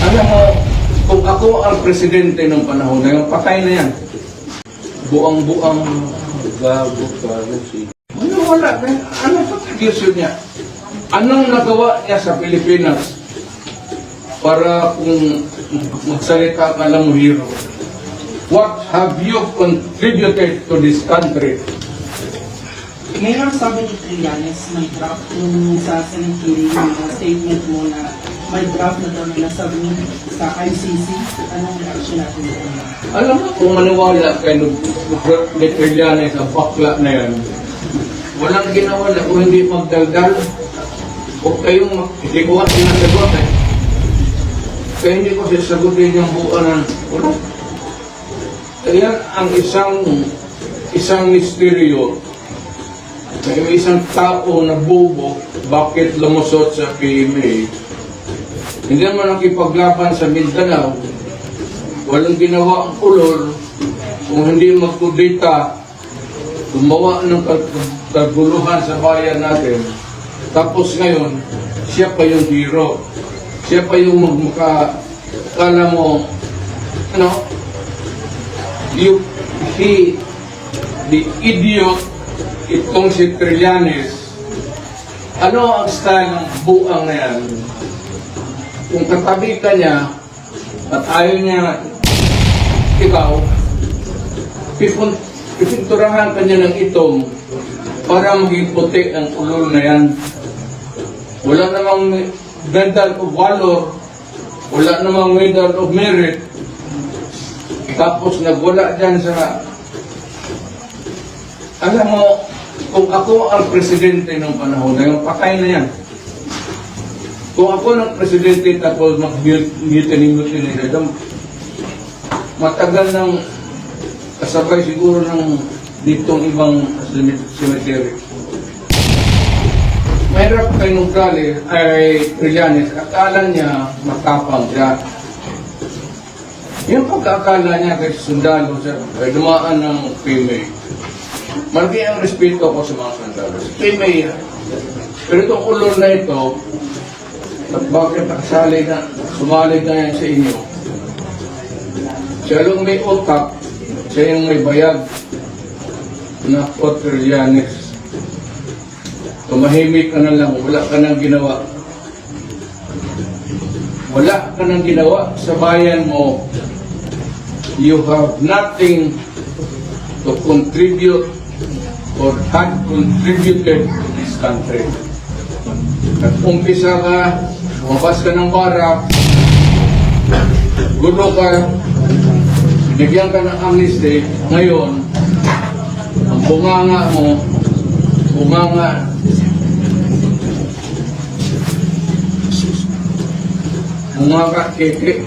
Alam mo, kung ako ang presidente ng panahon na yun, patay na yan. Buang-buang gago pa rin siya. Ano wala? Ano pa tradisyon niya? Anong nagawa niya sa Pilipinas para kung magsalita ka lang mo hero? What have you contributed to this country? Ngayon sabi ni Trillanes, may draft yung sa Senate hearing na statement mo na may draft na daw nila submit sa ICC. Anong reaction natin dito? Alam mo, kung maniwala kay ni Trillanes ang bakla na yan, walang ginawa na kung hindi magdaldal. Huwag kayong hindi ko nga sinasagot eh. Kaya hindi ko sasagutin yung buuan ng wala. Kaya ang isang misteryo, may isang tao na bobo, bakit lumusot sa PMA? Hindi naman nakipaglaban sa Mindanao, walang ginawa ang ulol, kung hindi magkudita, gumawa ng kaguluhan sa bayan natin. Tapos ngayon, siya pa yung hero. Siya pa yung kala mo, ano, the idiot, itong si Trillanes, ano ang style ng buang na yan? Kung katabi ka niya, at ayaw niya ikaw, pipinturahan ka niya ng itom para maging puti ang ulol na yan. Wala namang medal of valor, wala namang medal of merit, tapos nagwala dyan sa... Alam mo, kung ako ang presidente ng panahon na yun, patay na yan. Kung ako ng presidente tapos mag-mutiny, matagal ng kasabay siguro ng ditong ibang cemetery. Mahirap kay Nunggali ay Trillanes, akala niya matapang siya. Yung pagkakala niya kay sundalo siya, ay dumaan ng PMA. Malaki ang respeto ko sa mga sundalo. PMA, pero itong ulol na ito, at bakit sumali na yan sa inyo? Siya lang may utak, siya yung may bayag na Trillanes. Tumahimik ka na lang, wala ka nang ginawa. Wala ka nang ginawa sa bayan mo. You have nothing to contribute or had contributed to this country. At umpisa ka, lumabas ka ng barak, gulo ka, binigyan ka ng amnesty, ngayon, ang bunganga mo, bunganga keke.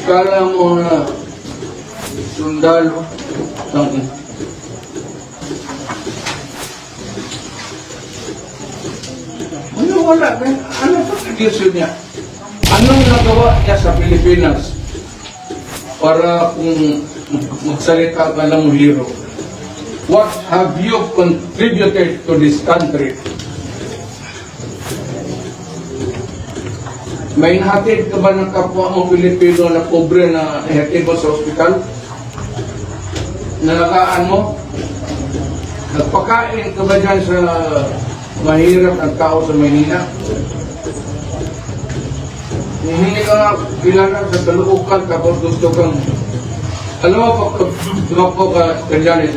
Kala mo na sundalo, ano wala? Ano pa tradisyon niya? Anong nagawa niya sa Pilipinas para kung magsalita ka lang mo hero? What have you contributed to this country? May nahatid ka ba ng kapwa mo Pilipino na pobre na nahatid mo sa ospital? Nalagaan mo? Nagpakain ka ba dyan sa mahirap ang tao sa Maynila? Hindi ka nga bilangan sa kaluukan kapag gusto kang... Alam mo, pag tumakbo ka Trillanes,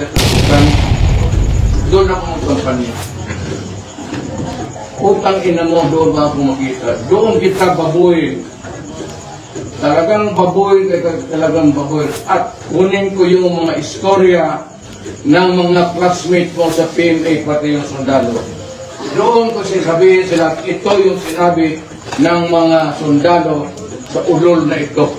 doon ako magkampanya. Utang ina mo, doon ba ako makita? Doon kita baboy. Talagang baboy, talagang baboy. At kunin ko yung mga istorya ng mga classmate mo sa PMA, pati yung sundalo. Doon ko sabihin sila, ito yung sinabi ng mga sundalo sa ulol na ito.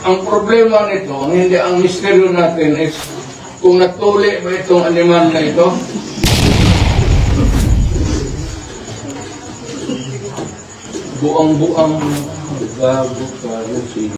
Ang problema nito, hindi ang misteryo natin is kung natuli ba itong animal na ito. Buang-buang gago pa rin siya.